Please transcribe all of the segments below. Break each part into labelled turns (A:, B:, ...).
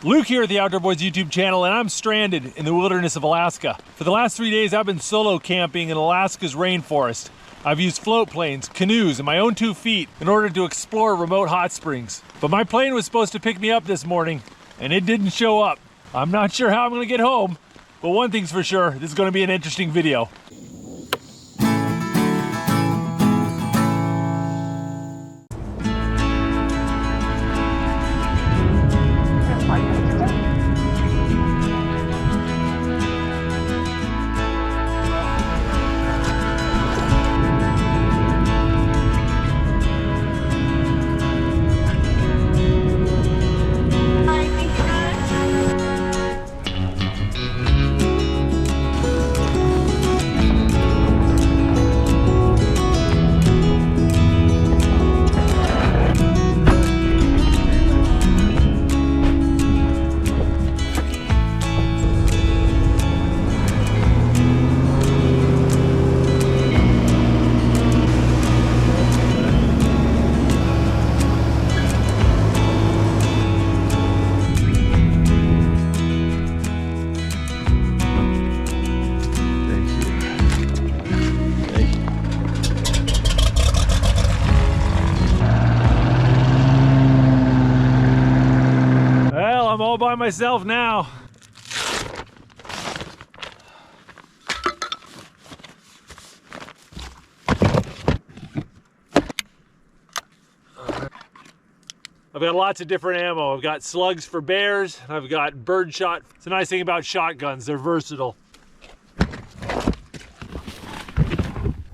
A: Luke here at the Outdoor Boys YouTube channel, and I'm stranded in the wilderness of Alaska. For the last 3 days, I've been solo camping in Alaska's rainforest. I've used float planes, canoes, and my own 2 feet in order to explore remote hot springs. But my plane was supposed to pick me up this morning, and it didn't show up. I'm not sure how I'm gonna get home, but one thing's for sure, this is gonna be an interesting video. I'm all by myself now. I've got lots of different ammo. I've got slugs for bears, and I've got birdshot. It's a nice thing about shotguns, they're versatile.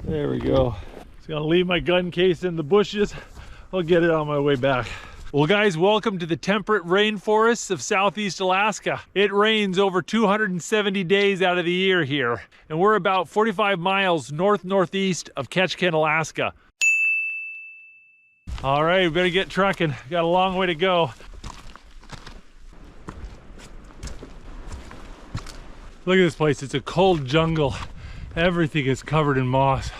A: There we go. Just gonna leave my gun case in the bushes. I'll get it on my way back. Well guys, welcome to the temperate rainforests of Southeast Alaska. It rains over 270 days out of the year here, and we're about 45 miles northeast of Ketchikan, Alaska. All right, we better get trucking. Got a long way to go. Look at this place, it's a cold jungle. Everything is covered in moss.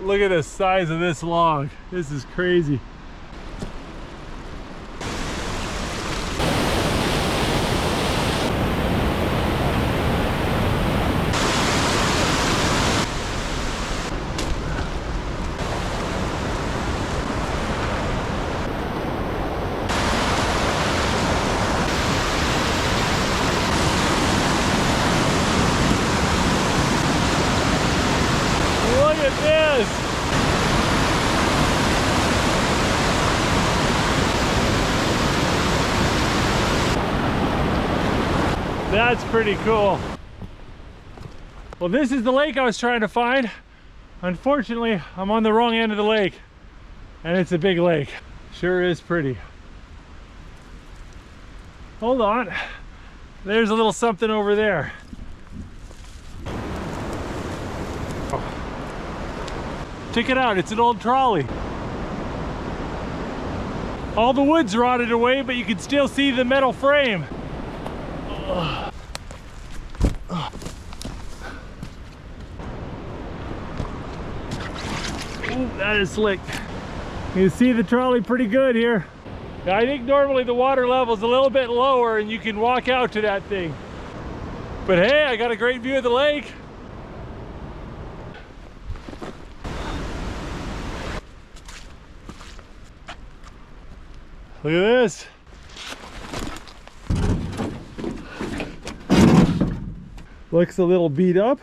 A: Look at the size of this log. This is crazy. Look at this! That's pretty cool. Well, this is the lake I was trying to find. Unfortunately, I'm on the wrong end of the lake, and it's a big lake. Sure is pretty. Hold on. There's a little something over there. Check it out, it's an old trolley. All the wood's rotted away, but you can still see the metal frame. Ooh, that is slick. You can see the trolley pretty good here. I think normally the water level's a little bit lower and you can walk out to that thing. But hey, I got a great view of the lake. Look at this. Looks a little beat up.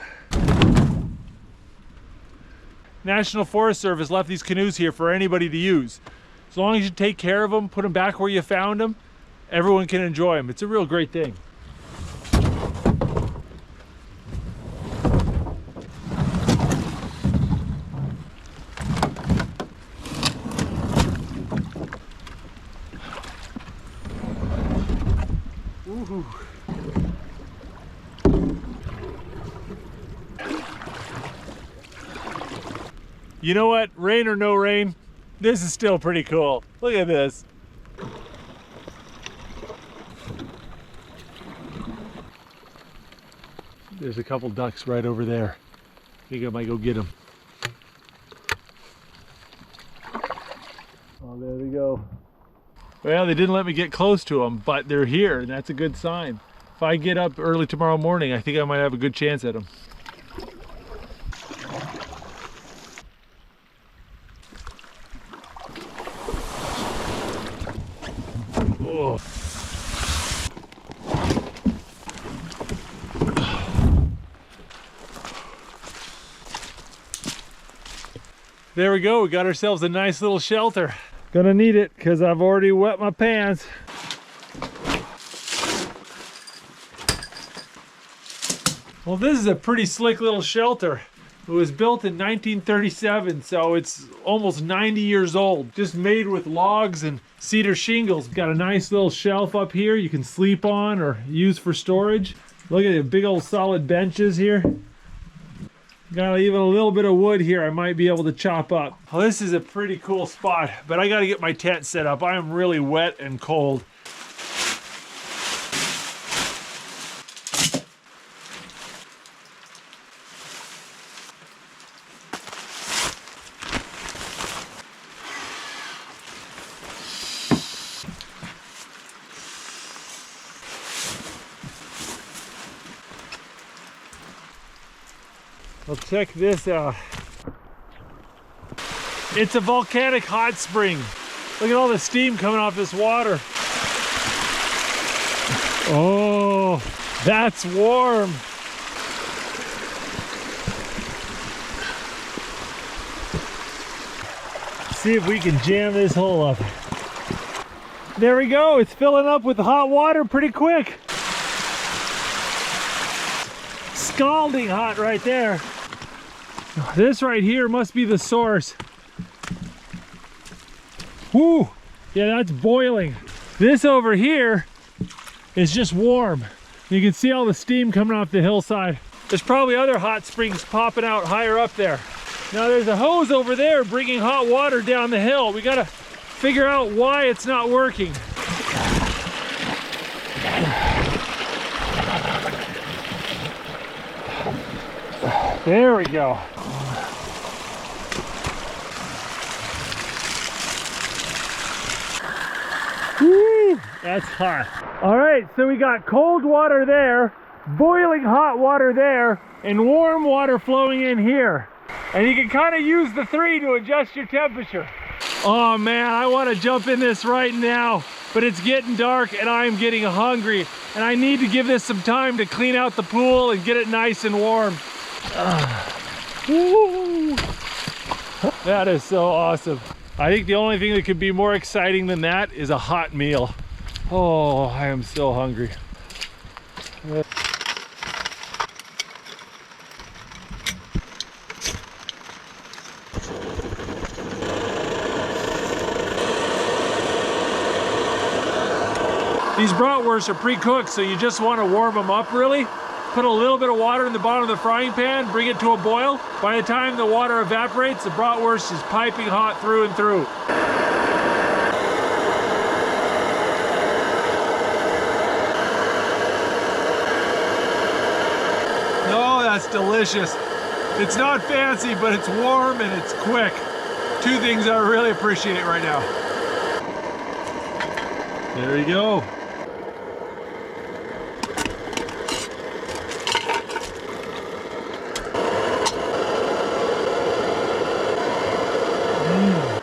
A: National Forest Service left these canoes here for anybody to use. As long as you take care of them, put them back where you found them, everyone can enjoy them. It's a real great thing. Ooh. You know what? Rain or no rain, this is still pretty cool. Look at this. There's a couple ducks right over there. I think I might go get them. Oh, there they go. Well, they didn't let me get close to them, but they're here, and that's a good sign. If I get up early tomorrow morning, I think I might have a good chance at them. Oh. There we go, we got ourselves a nice little shelter. Gonna need it because I've already wet my pants. Well, this is a pretty slick little shelter. It was built in 1937, so it's almost 90 years old. Just made with logs and cedar shingles. Got a nice little shelf up here you can sleep on or use for storage. Look at the big old solid benches here. Got even a little bit of wood here I might be able to chop up. Well, this is a pretty cool spot, but I gotta get my tent set up. I am really wet and cold. Well, check this out. It's a volcanic hot spring. Look at all the steam coming off this water. Oh, that's warm. See if we can jam this hole up. There we go. It's filling up with hot water pretty quick. Scalding hot right there. This right here must be the source. Whoo! Yeah, that's boiling. This over here is just warm. You can see all the steam coming off the hillside. There's probably other hot springs popping out higher up there. Now there's a hose over there bringing hot water down the hill. We gotta figure out why it's not working. There we go. Woo, that's hot. All right, so we got cold water there, boiling hot water there, and warm water flowing in here. And you can kind of use the three to adjust your temperature. Oh man, I want to jump in this right now, but it's getting dark and I'm getting hungry. And I need to give this some time to clean out the pool and get it nice and warm. Woo. That is so awesome. I think the only thing that could be more exciting than that is a hot meal. Oh, I am so hungry. These bratwursts are pre-cooked, so you just want to warm them up really. Put a little bit of water in the bottom of the frying pan, bring it to a boil. By the time the water evaporates, the bratwurst is piping hot through and through. Oh, that's delicious. It's not fancy, but it's warm and it's quick. Two things I really appreciate right now. There you go.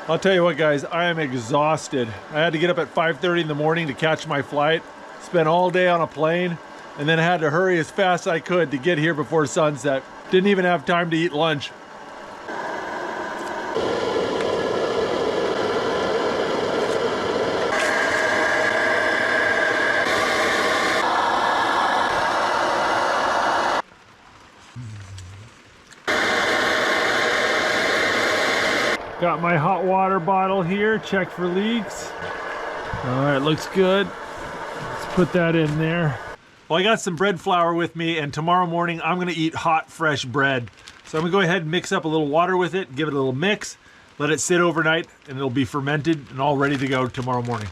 A: I'll tell you what, guys, I am exhausted. I had to get up at 5:30 in the morning to catch my flight, spent all day on a plane, and then I had to hurry as fast as I could to get here before sunset. Didn't even have time to eat lunch. Got my hot water bottle here, check for leaks. All right, looks good. Let's put that in there. Well, I got some bread flour with me, and tomorrow morning I'm gonna eat hot, fresh bread. So I'm gonna go ahead and mix up a little water with it, give it a little mix, let it sit overnight, and it'll be fermented and all ready to go tomorrow morning.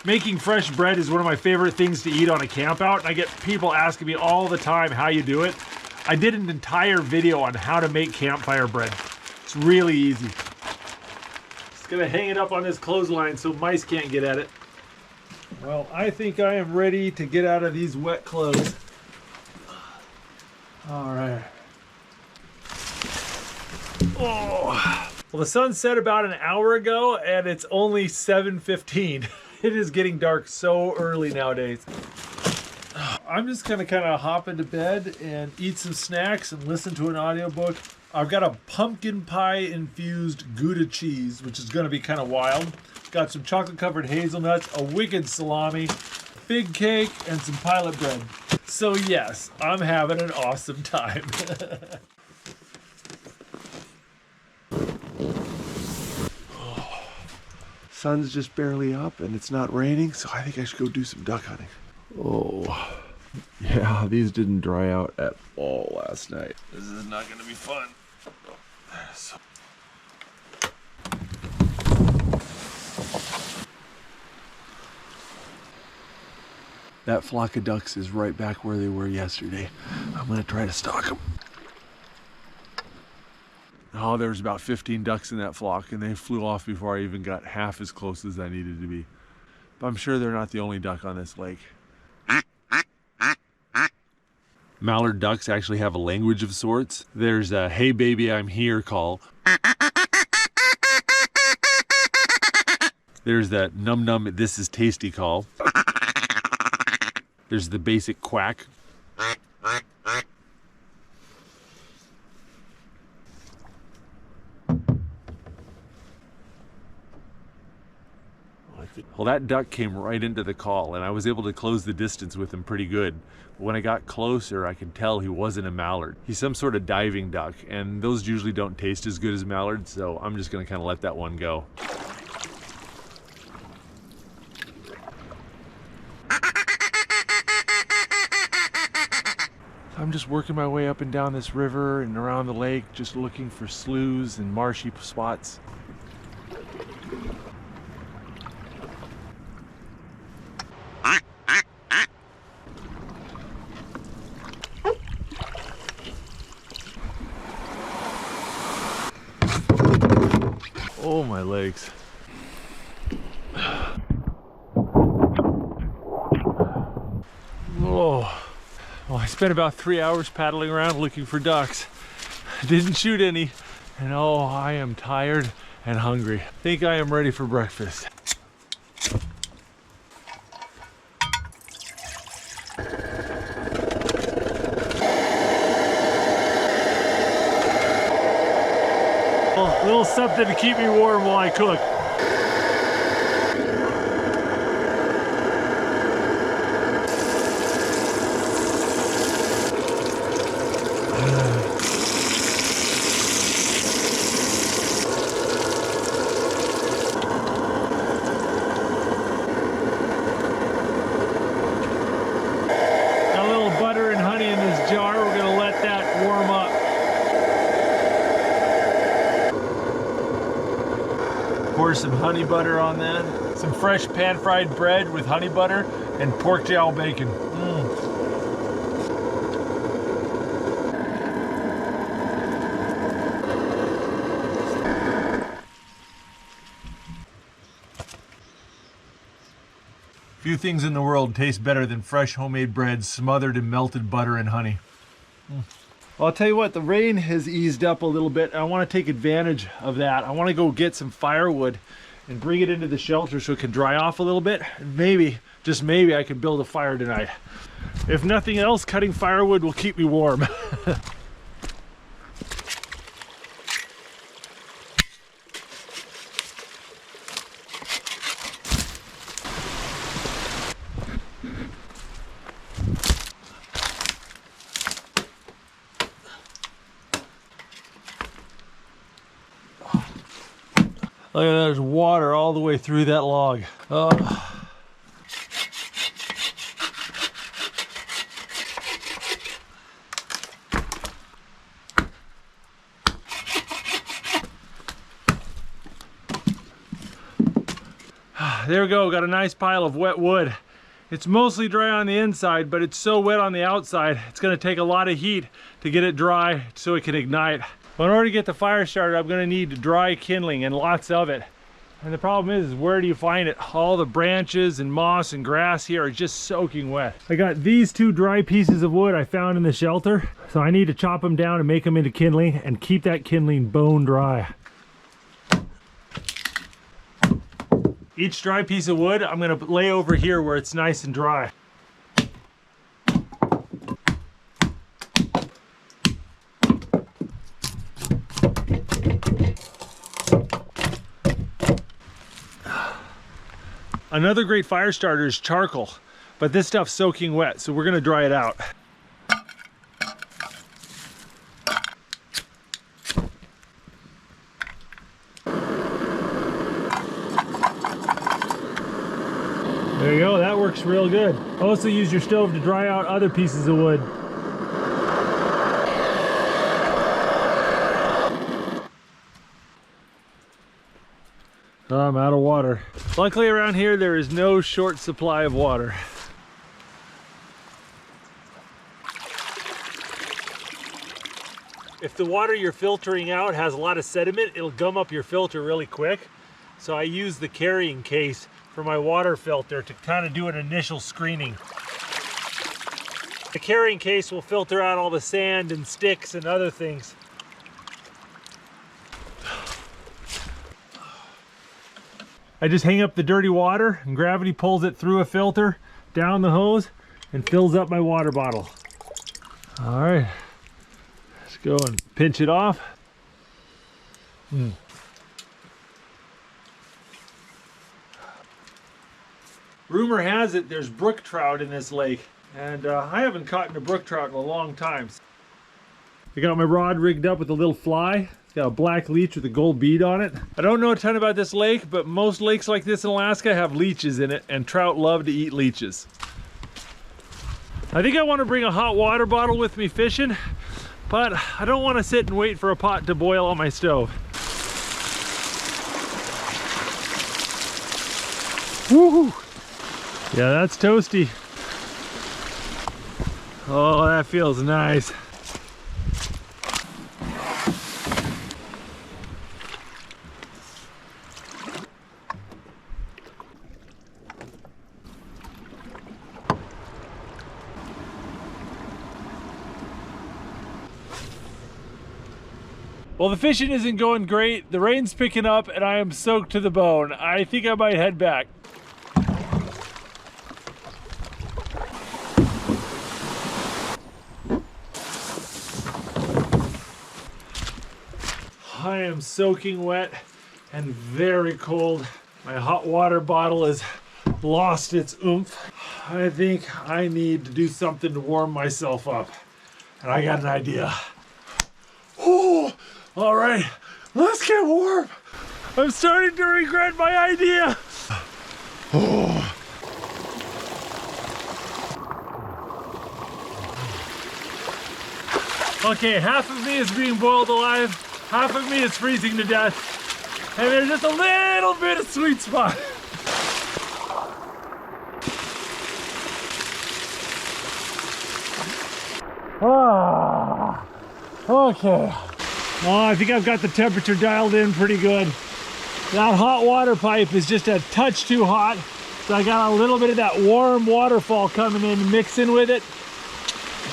A: Making fresh bread is one of my favorite things to eat on a camp out, and I get people asking me all the time how you do it. I did an entire video on how to make campfire bread. It's really easy. Just gonna hang it up on this clothesline so mice can't get at it. Well, I think I am ready to get out of these wet clothes. All right. Oh. Well, the sun set about an hour ago and it's only 7:15. It is getting dark so early nowadays. I'm just gonna kind of hop into bed and eat some snacks and listen to an audiobook. I've got a pumpkin pie infused Gouda cheese, which is gonna be kind of wild. Got some chocolate covered hazelnuts, a wicked salami, fig cake, and some pilot bread. So yes, I'm having an awesome time.
B: Sun's just barely up and it's not raining, so I think I should go do some duck hunting. Oh, yeah, these didn't dry out at all last night. This is not gonna be fun. That flock of ducks is right back where they were yesterday. I'm gonna try to stalk them. Oh, there was about 15 ducks in that flock and they flew off before I even got half as close as I needed to be. But I'm sure they're not the only duck on this lake. Mallard ducks actually have a language of sorts. There's a "Hey baby, I'm here" call. There's that "Num num, this is tasty" call. There's the basic quack. Well, that duck came right into the call and I was able to close the distance with him pretty good. But when I got closer, I could tell he wasn't a mallard. He's some sort of diving duck, and those usually don't taste as good as mallards, so I'm just gonna kind of let that one go. I'm just working my way up and down this river and around the lake, just looking for sloughs and marshy spots. Oh, my legs. Oh. Well, I spent about 3 hours paddling around looking for ducks. Didn't shoot any, and oh, I am tired and hungry. Think I am ready for breakfast. A little something to keep me warm while I cook. Got a little butter and honey in this jar. We're gonna let that warm up. Pour some honey butter on that. Some fresh pan-fried bread with honey butter and pork jowl bacon. Few things in the world taste better than fresh homemade bread smothered in melted butter and honey. Well, I'll tell you what, the rain has eased up a little bit. I want to take advantage of that. I want to go get some firewood and bring it into the shelter so it can dry off a little bit. And maybe, just maybe, I can build a fire tonight. If nothing else, cutting firewood will keep me warm. Look at that, there's water all the way through that log. there we go, got a nice pile of wet wood. It's mostly dry on the inside, but it's so wet on the outside, it's gonna take a lot of heat to get it dry so it can ignite. But in order to get the fire started, I'm gonna need dry kindling and lots of it. And the problem is where do you find it? All the branches and moss and grass here are just soaking wet. I got these 2 dry pieces of wood I found in the shelter. So I need to chop them down and make them into kindling and keep that kindling bone dry. Each dry piece of wood, I'm gonna lay over here where it's nice and dry. Another great fire starter is charcoal, but this stuff's soaking wet, so we're gonna dry it out. There you go, that works real good. Also use your stove to dry out other pieces of wood. Oh, I'm out of water. Luckily around here there is no short supply of water. If the water you're filtering out has a lot of sediment, it'll gum up your filter really quick. So I use the carrying case for my water filter to kind of do an initial screening. The carrying case will filter out all the sand and sticks and other things. I just hang up the dirty water and gravity pulls it through a filter, down the hose, and fills up my water bottle. All right, let's go and pinch it off. Rumor has it there's brook trout in this lake, and I haven't caught a brook trout in a long time. I got my rod rigged up with a little fly. It's got a black leech with a gold bead on it. I don't know a ton about this lake, but most lakes like this in Alaska have leeches in it, and trout love to eat leeches. I think I want to bring a hot water bottle with me fishing, but I don't want to sit and wait for a pot to boil on my stove. Woohoo! Yeah, that's toasty. Oh, that feels nice. Well, the fishing isn't going great. The rain's picking up and I am soaked to the bone. I think I might head back. I am soaking wet and very cold. My hot water bottle has lost its oomph. I think I need to do something to warm myself up. And I got an idea. Oh, all right, let's get warm. I'm starting to regret my idea. Oh. Okay, half of me is being boiled alive, half of me is freezing to death, and there's just a little bit of sweet spot. Ah, okay. Oh, I think I've got the temperature dialed in pretty good. That hot water pipe is just a touch too hot, so I got a little bit of that warm waterfall coming in, mixing with it.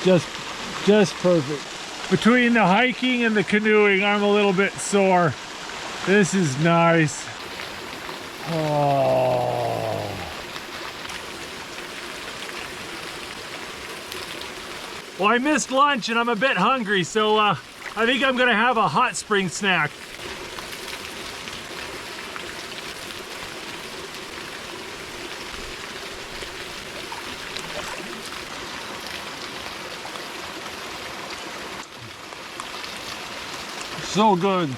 B: Just perfect. Between the hiking and the canoeing, I'm a little bit sore. This is nice. Oh. Well, I missed lunch and I'm a bit hungry, so I think I'm gonna have a hot spring snack. So good.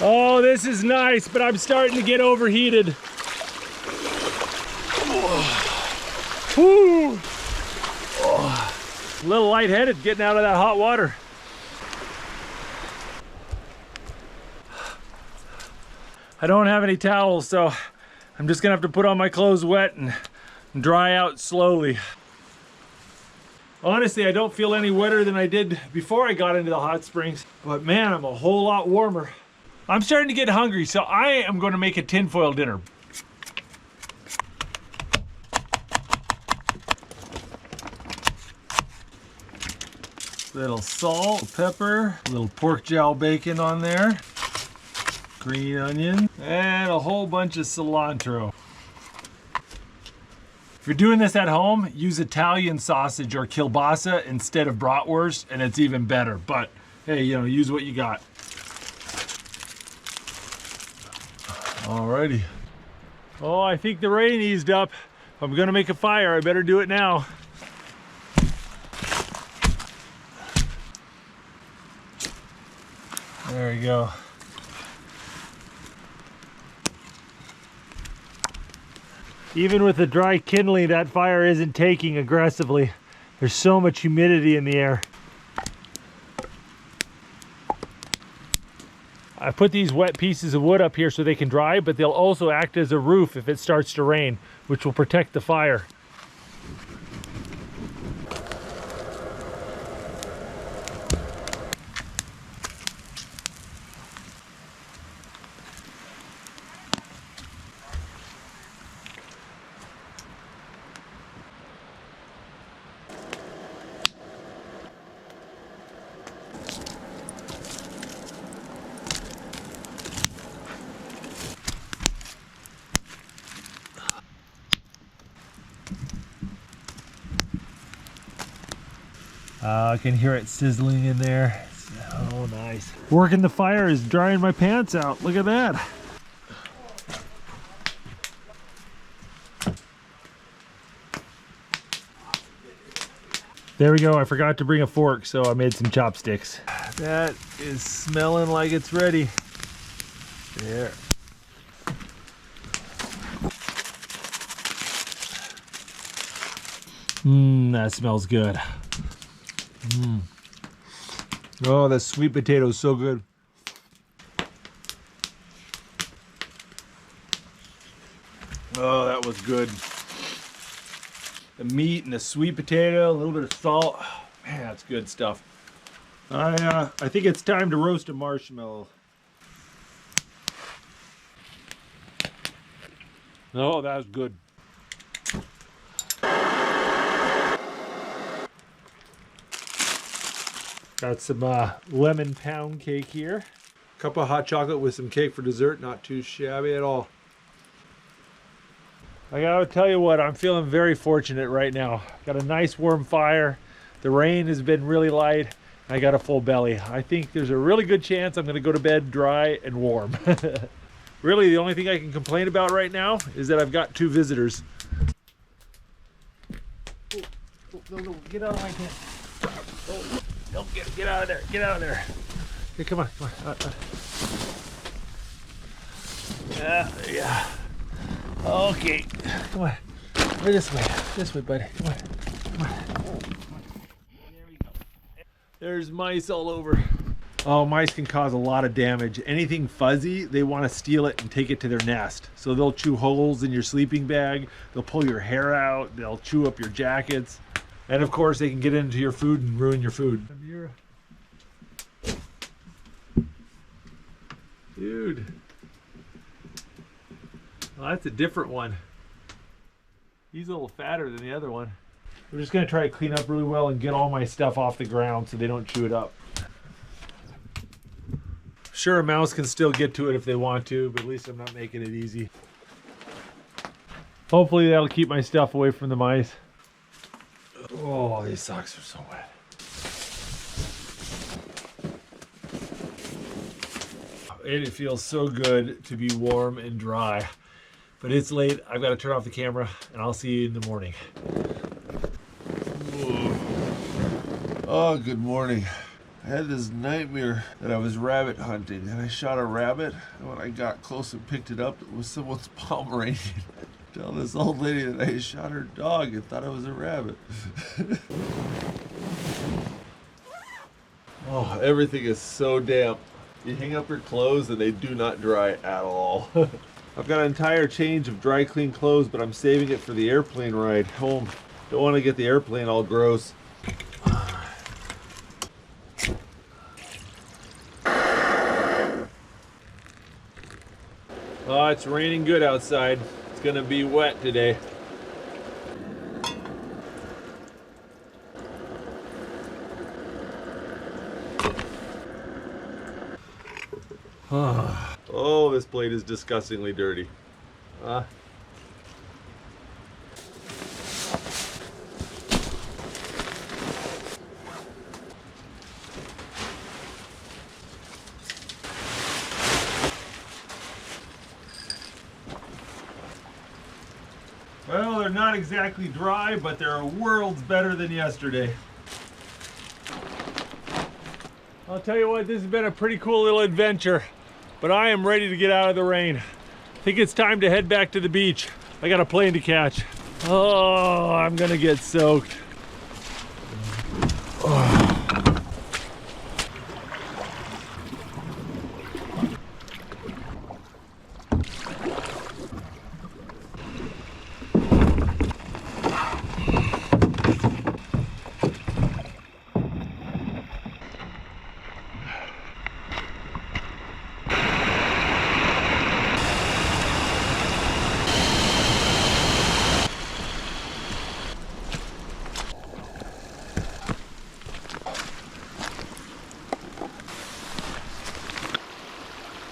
B: Oh, this is nice, but I'm starting to get overheated. Woo! Oh, a little lightheaded getting out of that hot water.
A: I don't have any towels, so I'm just gonna have to put on my clothes wet and dry out slowly. Honestly, I don't feel any wetter than I did before I got into the hot springs, but man, I'm a whole lot warmer. I'm starting to get hungry, so I am going to make a tinfoil dinner. Little salt, pepper, a little pork jowl bacon on there, green onion, and a whole bunch of cilantro. If you're doing this at home, use Italian sausage or kielbasa instead of bratwurst, and it's even better. But hey, you know, use what you got. Alrighty. Oh, I think the rain eased up. If I'm gonna make a fire, I better do it now. There we go. Even with the dry kindling, that fire isn't taking aggressively. There's so much humidity in the air. I put these wet pieces of wood up here so they can dry, but they'll also act as a roof if it starts to rain, which will protect the fire. I can hear it sizzling in there. Oh, nice. Working the fire is drying my pants out. Look at that. There we go. I forgot to bring a fork, so I made some chopsticks. That is smelling like it's ready. There. That smells good. Oh, that sweet potato is so good. Oh, that was good. The meat and the sweet potato, a little bit of salt. Man, that's good stuff. I think it's time to roast a marshmallow. Oh, that was good. Got some lemon pound cake here. Cup of hot chocolate with some cake for dessert. Not too shabby at all. I gotta tell you what, I'm feeling very fortunate right now. Got a nice warm fire. The rain has been really light. I got a full belly. I think there's a really good chance I'm gonna go to bed dry and warm. Really, the only thing I can complain about right now is that I've got 2 visitors. No, get out of my tent. Oh. Don't get out of there. Get out of there. Hey, come on. Yeah. Okay. Come on. This way, buddy. Come on. There we go. There's mice all over. Oh, mice can cause a lot of damage. Anything fuzzy, they want to steal it and take it to their nest. So they'll chew holes in your sleeping bag. They'll pull your hair out. They'll chew up your jackets. And of course, they can get into your food and ruin your food. Dude. Well, that's a different one. He's a little fatter than the other one. We're just going to try to clean up really well and get all my stuff off the ground so they don't chew it up. Sure, a mouse can still get to it if they want to, but at least I'm not making it easy. Hopefully that'll keep my stuff away from the mice. Oh, these socks are so wet. It feels so good to be warm and dry. But it's late. I've got to turn off the camera, and I'll see you in the morning.
C: Oh, good morning. I had this nightmare that I was rabbit hunting, and I shot a rabbit, and when I got close and picked it up, it was someone's Pomeranian. Tell this old lady that I shot her dog and thought I was a rabbit. Oh, everything is so damp. You hang up your clothes and they do not dry at all. I've got an entire change of dry clean clothes, but I'm saving it for the airplane ride home. Don't want to get the airplane all gross.
A: Oh, it's raining good outside. It's gonna be wet today.
C: Oh, this plate is disgustingly dirty.
A: Well, they're not exactly dry, but they're worlds better than yesterday. I'll tell you what, this has been a pretty cool little adventure, but I am ready to get out of the rain. I think it's time to head back to the beach. I got a plane to catch. Oh, I'm gonna get soaked.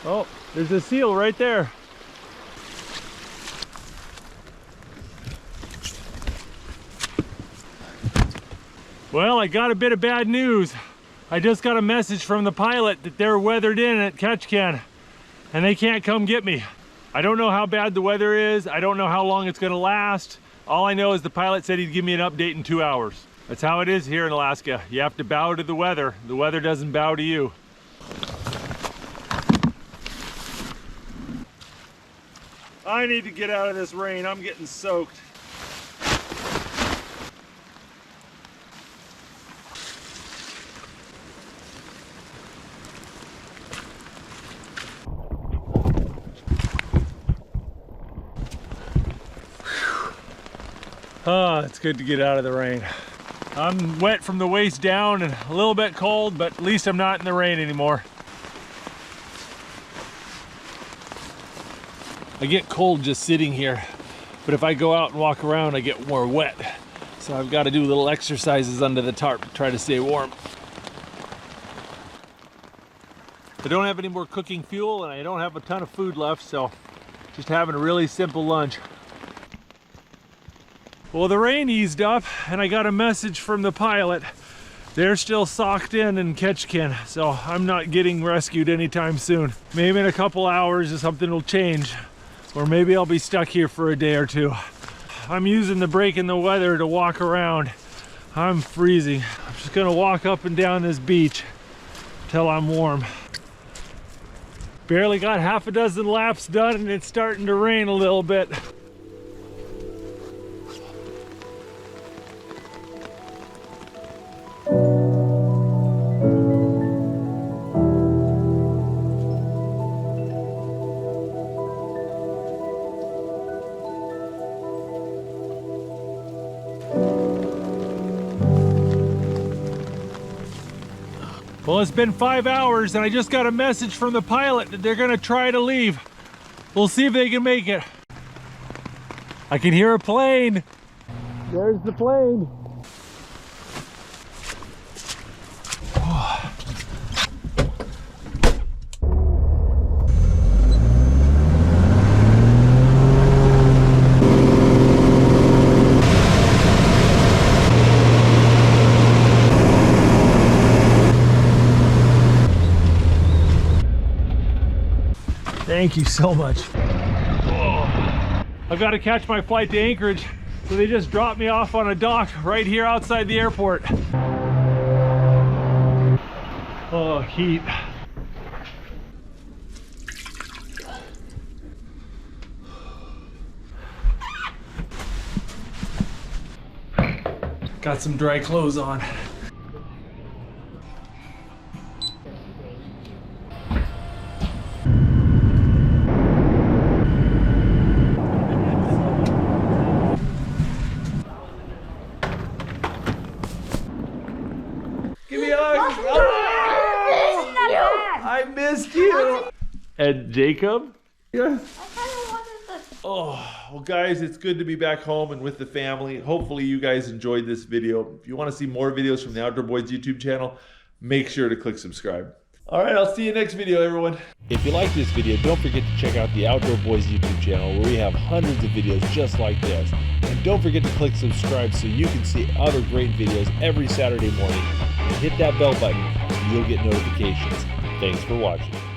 A: Oh, there's a seal right there. Well, I got a bit of bad news. I just got a message from the pilot that they're weathered in at Ketchikan and they can't come get me. I don't know how bad the weather is. I don't know how long it's gonna last. All I know is the pilot said he'd give me an update in 2 hours. That's how it is here in Alaska. You have to bow to the weather. The weather doesn't bow to you. I need to get out of this rain. I'm getting soaked. Oh, it's good to get out of the rain. I'm wet from the waist down and a little bit cold, but at least I'm not in the rain anymore. I get cold just sitting here, but if I go out and walk around, I get more wet. So I've got to do little exercises under the tarp to try to stay warm. I don't have any more cooking fuel and I don't have a ton of food left, so just having a really simple lunch. Well, the rain eased up and I got a message from the pilot. They're still socked in Ketchikan, so I'm not getting rescued anytime soon. Maybe in a couple hours something will change. Or maybe I'll be stuck here for a day or two. I'm using the break in the weather to walk around. I'm freezing. I'm just gonna walk up and down this beach till I'm warm. Barely got half a dozen laps done and it's starting to rain a little bit. Well, it's been 5 hours and I just got a message from the pilot that they're gonna try to leave. We'll see if they can make it. I can hear a plane. There's the plane. Thank you so much. Oh, I've got to catch my flight to Anchorage, so they just dropped me off on a dock right here outside the airport. Oh, heat. Got some dry clothes on.
B: missed you. And Jacob? Yeah. Oh, well guys, it's good to be back home and with the family. Hopefully you guys enjoyed this video. If you want to see more videos from the Outdoor Boys YouTube channel, make sure to click subscribe. All right, I'll see you next video, everyone. If you like this video, don't forget to check out the Outdoor Boys YouTube channel where we have hundreds of videos just like this. And don't forget to click subscribe so you can see other great videos every Saturday morning. And hit that bell button so you'll get notifications. Thanks for watching.